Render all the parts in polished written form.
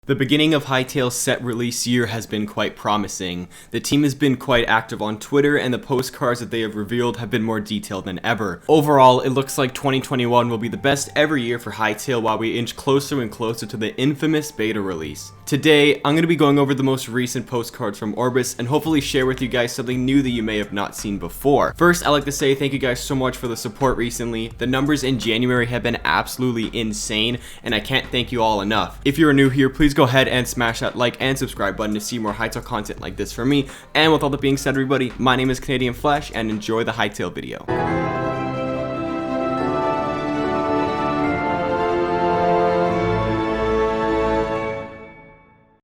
The beginning of Hytale's set release year has been quite promising. The team has been quite active on Twitter, and the postcards that they have revealed have been more detailed than ever. Overall, it looks like 2021 will be the best ever year for Hytale while we inch closer and closer to the infamous beta release. Today, I'm going to be going over the most recent postcards from Orbis and hopefully share with you guys something new that you may have not seen before. First, I'd like to say thank you guys so much for the support recently. The numbers in January have been absolutely insane, and I can't thank you all enough. If you're new here, please go ahead and smash that like and subscribe button to see more Hytale content like this from me. And with all that being said, everybody, my name is CanadianFlash, and enjoy the Hytale video.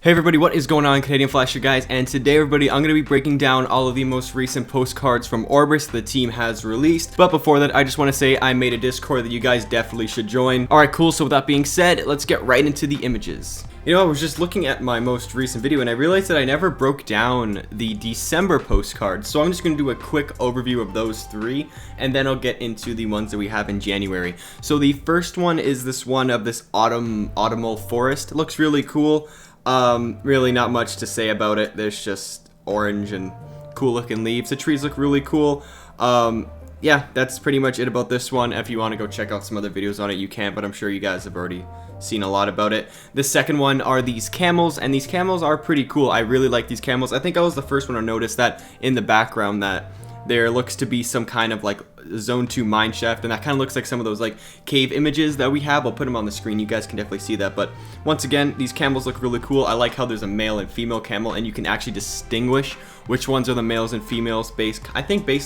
Hey everybody, what is going on? CanadianFlash here, guys, and today everybody, I'm going to be breaking down all of the most recent postcards from Orbis the team has released. But before that, I just want to say I made a Discord that you guys definitely should join. Alright, cool, so with that being said, let's get right into the images. You know, I was just looking at my most recent video and I realized that I never broke down the December postcards, so I'm just going to do a quick overview of those three, and then I'll get into the ones that we have in January. So the first one is this one of this autumnal forest. It looks really cool. Really not much to say about it. There's just orange and cool looking leaves. The trees look really cool. Yeah, that's pretty much it about this one. If you want to go check out some other videos on it, you can, but I'm sure you guys have already seen a lot about it. The second one are these camels, and these camels are pretty cool. I really like these camels. I think I was the first one to notice that in the background that there looks to be some kind of like zone 2 mine shaft, and that kind of looks like some of those like cave images that we have. I'll put them on the screen, you guys can definitely see that. But once again, these camels look really cool. I like how there's a male and female camel, and you can actually distinguish which ones are the males and females based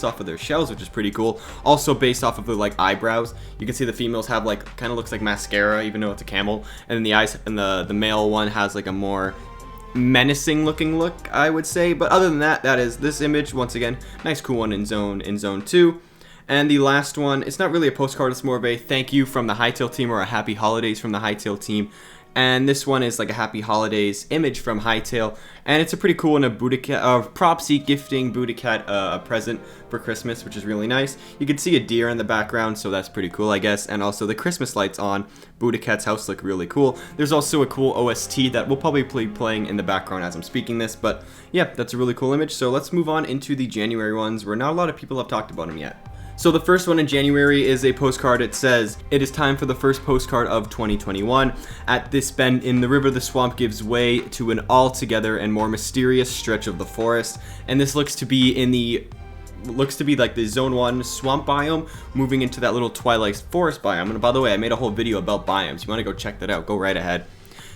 off of their shells, which is pretty cool. Also based off of the like eyebrows, you can see the females have like kind of looks like mascara even though it's a camel, and then the eyes, and the male one has like a more menacing looking look, I would say. But other than that, that is this image. Once again, nice cool one in zone 2. And the last one, it's not really a postcard, it's more of a thank you from the Hytale team, or a happy holidays from the Hytale team. And this one is like a happy holidays image from Hytale, and it's a pretty cool one, a Buddha Propsy gifting Buddha cat a present for Christmas, which is really nice. You can see a deer in the background, so that's pretty cool, I guess. And also the Christmas lights on Buddha cat's house look really cool. There's also a cool OST that will probably be playing in the background as I'm speaking this, but yeah, that's a really cool image. So let's move on into the January ones where not a lot of people have talked about them yet. So the first one in January is a postcard. It says, "It is time for the first postcard of 2021. At this bend in the river, the swamp gives way to an altogether and more mysterious stretch of the forest." And this looks to be like the zone 1 swamp biome moving into that little twilight forest biome. And by the way, I made a whole video about biomes. You want to go check that out, go right ahead.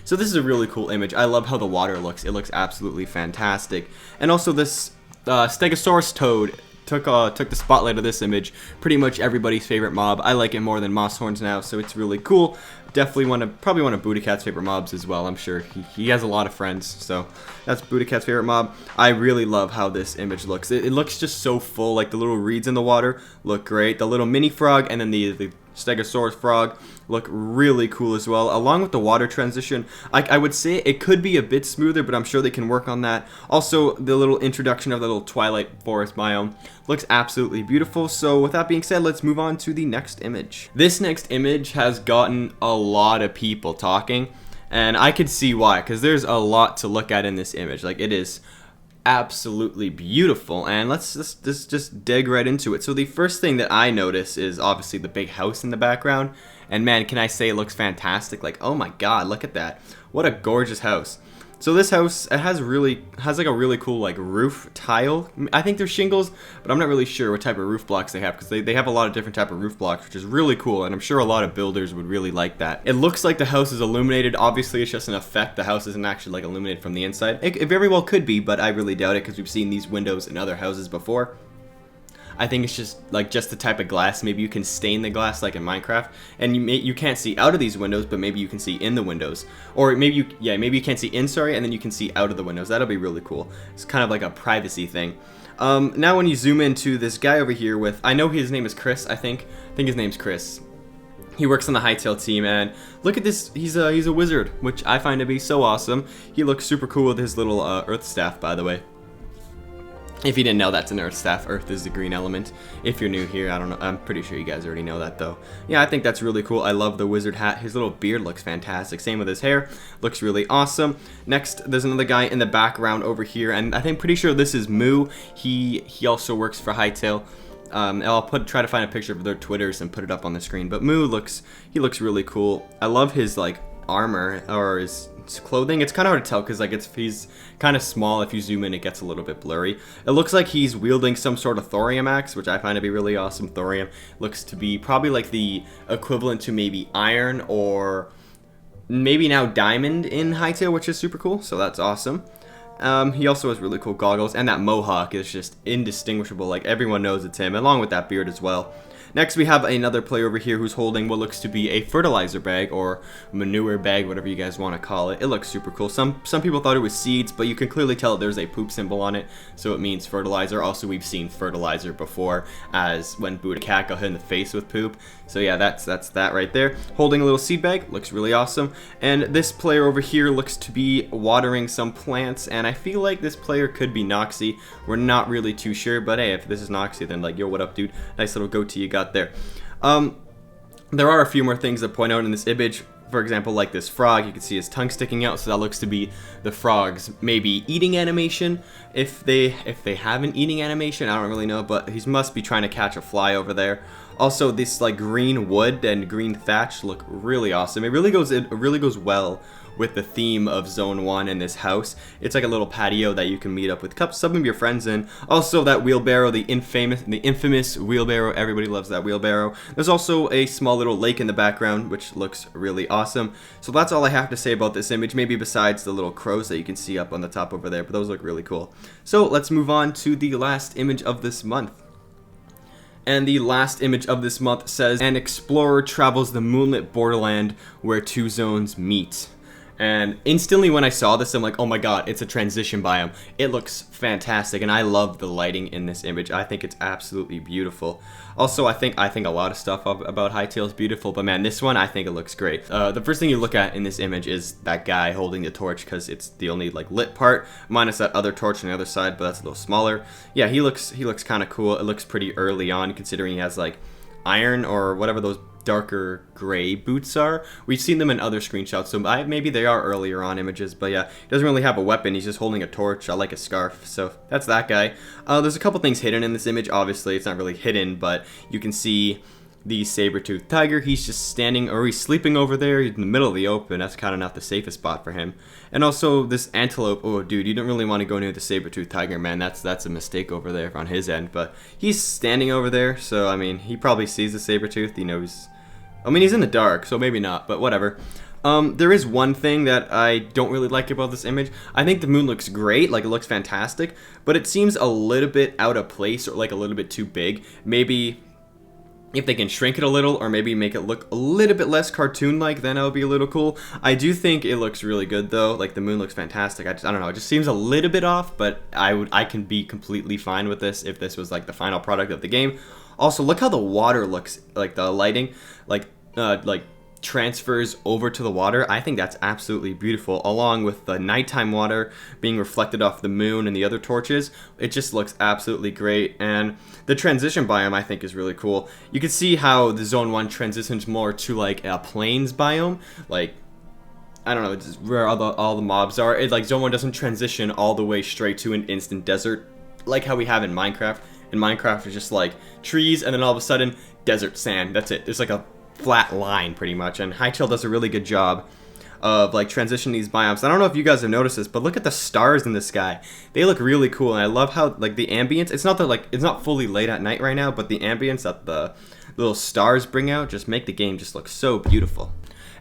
So this is a really cool image. I love how the water looks. It looks absolutely fantastic. And also this Stegosaurus toad took the spotlight of this image. Pretty much everybody's favorite mob. I like it more than moss horns now, so it's really cool. Definitely probably one of Buddha Cat's favorite mobs as well. I'm sure he has a lot of friends, so that's Buddha Cat's favorite mob. I really love how this image looks. It looks just so full. Like the little reeds in the water look great. The little mini frog and then the Stegosaurus frog look really cool as well, along with the water transition. I would say it could be a bit smoother, but I'm sure they can work on that. Also, the little introduction of the little twilight forest biome looks absolutely beautiful. So with that being said, let's move on to the next image. This next image has gotten a lot of people talking, and I could see why, because there's a lot to look at in this image. Like, it is absolutely beautiful, and let's just dig right into it. So the first thing that I notice is obviously the big house in the background, and man, can I say it looks fantastic. Like, oh my god, look at that, what a gorgeous house. So this house, it has like a really cool like roof tile. I think they're shingles, but I'm not really sure what type of roof blocks they have, because they have a lot of different type of roof blocks, which is really cool, and I'm sure a lot of builders would really like that. It looks like the house is illuminated. Obviously, it's just an effect. The house isn't actually like illuminated from the inside. It very well could be, but I really doubt it, because we've seen these windows in other houses before. I think it's just the type of glass. Maybe you can stain the glass like in Minecraft, and you can't see out of these windows, but maybe you can see in the windows. Or maybe you can't see in, sorry, and then you can see out of the windows. That'll be really cool. It's kind of like a privacy thing. Now when you zoom into this guy over here with, I know his name is Chris, I think his name's Chris. He works on the Hytale team, and look at this, he's a wizard, which I find to be so awesome. He looks super cool with his little earth staff, by the way. If you didn't know, that's an earth staff. Earth is the green element. If you're new here, I don't know. I'm pretty sure you guys already know that, though. Yeah, I think that's really cool. I love the wizard hat. His little beard looks fantastic. Same with his hair. Looks really awesome. Next, there's another guy in the background over here, and I think pretty sure this is Moo. He also works for Hytale. I'll try to find a picture of their Twitters and put it up on the screen. But Moo looks really cool. I love his like armor or his clothing. It's kind of hard to tell because like he's kind of small. If you zoom in, it gets a little bit blurry. It looks like he's wielding some sort of thorium axe, which I find to be really awesome. Thorium looks to be probably like the equivalent to maybe iron or maybe now diamond in Hytale, which is super cool. So that's awesome. He also has really cool goggles, and that mohawk is just indistinguishable. Like everyone knows it's him, along with that beard as well. Next, we have another player over here who's holding what looks to be a fertilizer bag or manure bag, whatever you guys want to call it. It looks super cool. Some people thought it was seeds, but you can clearly tell there's a poop symbol on it, so it means fertilizer. Also, we've seen fertilizer before, as when Buddha Cat got hit in the face with poop. So yeah, that's that right there. Holding a little seed bag, looks really awesome. And this player over here looks to be watering some plants, and I feel like this player could be Noxy. We're not really too sure, but hey, if this is Noxy, then like, yo, what up, dude? Nice little goatee you got there. There are a few more things to point out in this image. For example, like this frog, you can see his tongue sticking out, so that looks to be the frog's maybe eating animation. If they have an eating animation, I don't really know, but he must be trying to catch a fly over there. Also, this like green wood and green thatch look really awesome. It really goes well with the theme of Zone 1 in this house. It's like a little patio that you can meet up with some of your friends in. Also, that wheelbarrow, the infamous wheelbarrow. Everybody loves that wheelbarrow. There's also a small little lake in the background, which looks really awesome. So that's all I have to say about this image, maybe besides the little crows that you can see up on the top over there, but those look really cool. So let's move on to the last image of this month. And the last image of this month says, an explorer travels the moonlit borderland where two zones meet. And instantly when I saw this, I'm like, oh my god, it's a transition biome. It looks fantastic, and I love the lighting in this image. I think it's absolutely beautiful. Also, I think a lot of stuff about Hytale is beautiful, but man, this one, I think it looks great. The first thing you look at in this image is that guy holding the torch, because it's the only like lit part, minus that other torch on the other side, but that's a little smaller. Yeah, he looks kind of cool. It looks pretty early on, considering he has like iron or whatever those darker gray boots are. We've seen them in other screenshots, so maybe they are earlier on images, but yeah, he doesn't really have a weapon. He's just holding a torch. I like a scarf, so that's that guy. There's a couple things hidden in this image. Obviously, it's not really hidden, but you can see the saber-toothed tiger. He's just standing, or he's sleeping over there in the middle of the open. That's kind of not the safest spot for him. And also this antelope. Oh, dude, you don't really want to go near the saber-toothed tiger, man. That's a mistake over there on his end. But he's standing over there, so I mean, he probably sees the saber-tooth. He knows. I mean, he's in the dark, so maybe not, but whatever. There is one thing that I don't really like about this image. I think the moon looks great, like it looks fantastic, but it seems a little bit out of place or like a little bit too big. Maybe if they can shrink it a little, or maybe make it look a little bit less cartoon-like, then that would be a little cool. I do think it looks really good, though. Like, the moon looks fantastic. I don't know. It just seems a little bit off, but I can be completely fine with this if this was, like, the final product of the game. Also, look how the water looks, like, the lighting, like transfers over to the water. I think that's absolutely beautiful, along with the nighttime water being reflected off the moon and the other torches. It just looks absolutely great, and the transition biome I think is really cool. You can see how the Zone 1 transitions more to like a plains biome, like I don't know, it's where all the mobs are. It like Zone 1 doesn't transition all the way straight to an instant desert like how we have in Minecraft. In Minecraft, it's just like trees, and then all of a sudden desert sand. That's it. There's like a flat line pretty much, and Hytale does a really good job of like transitioning these biomes. I don't know if you guys have noticed this, but look at the stars in the sky. They look really cool, and I love how like the ambience, it's not fully late at night right now, but the ambience that the little stars bring out just make the game just look so beautiful.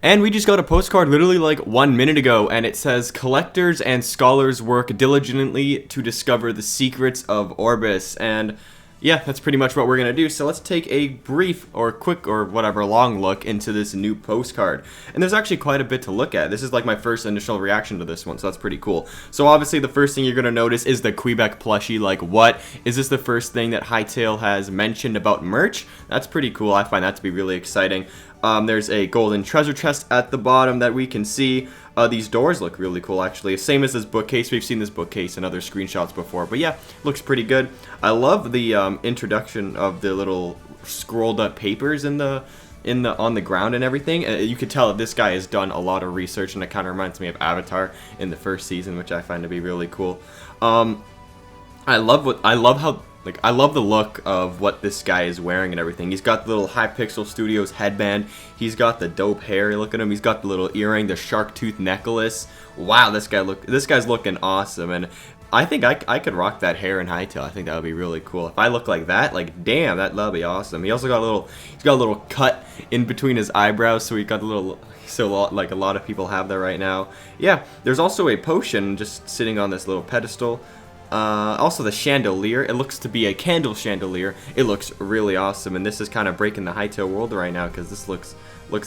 And we just got a postcard literally like 1 minute ago, and it says, collectors and scholars work diligently to discover the secrets of Orbis. And yeah, that's pretty much what we're going to do. So let's take a brief or quick or whatever long look into this new postcard. And there's actually quite a bit to look at. This is like my first initial reaction to this one, so that's pretty cool. So obviously the first thing you're going to notice is the Quebec plushie. Like, what? Is this the first thing that Hytale has mentioned about merch? That's pretty cool. I find that to be really exciting. There's a golden treasure chest at the bottom that we can see. These doors look really cool, actually. Same as this bookcase. We've seen this bookcase in other screenshots before, but yeah, looks pretty good. I love the introduction of the little scrolled up papers on the ground and everything. You could tell that this guy has done a lot of research, and it kind of reminds me of Avatar in the first season, which I find to be really cool. I love the look of what this guy is wearing and everything. He's got the little Hypixel Studios headband. He's got the dope hair. Look at him. He's got the little earring, the shark tooth necklace. Wow, this guy's looking awesome. And I think I could rock that hair in Hytale. I think that would be really cool. If I look like that, like damn, that'd be awesome. He also got a little cut in between his eyebrows, so he got a little, like a lot of people have that right now. Yeah, there's also a potion just sitting on this little pedestal. Also the chandelier, it looks to be a candle chandelier. It looks really awesome, and this is kind of breaking the Hytale world right now because this looks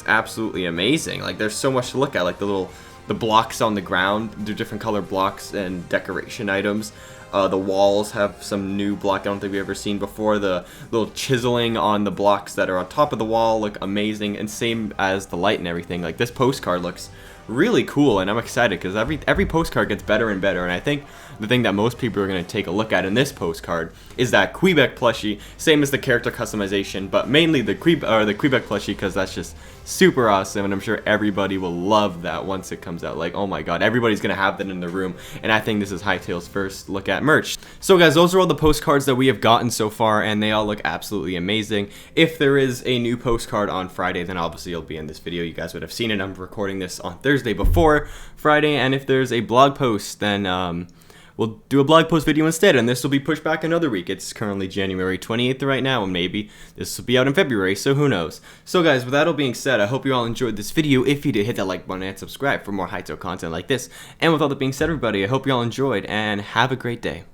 absolutely amazing. Like there's so much to look at, like the blocks on the ground, the different color blocks and decoration items. The walls have some new block I don't think we've ever seen before. The little chiseling on the blocks that are on top of the wall look amazing, and same as the light and everything. Like this postcard looks really cool, and I'm excited because every postcard gets better and better. And I think the thing that most people are going to take a look at in this postcard is that Quebec plushie, same as the character customization, but mainly the Quebec plushie because that's just super awesome, and I'm sure everybody will love that once it comes out. Like, oh my god, everybody's going to have that in their room, and I think this is Hytale's first look at merch. So guys, those are all the postcards that we have gotten so far, and they all look absolutely amazing. If there is a new postcard on Friday, then obviously it'll be in this video. You guys would have seen it. I'm recording this on Thursday before Friday, and if there's a blog post, then we'll do a blog post video instead, and this will be pushed back another week. It's currently January 28th right now, and maybe this will be out in February, so who knows. So guys, with that all being said, I hope you all enjoyed this video. If you did, hit that like button and subscribe for more Hytale content like this. And with all that being said, everybody, I hope you all enjoyed, and have a great day.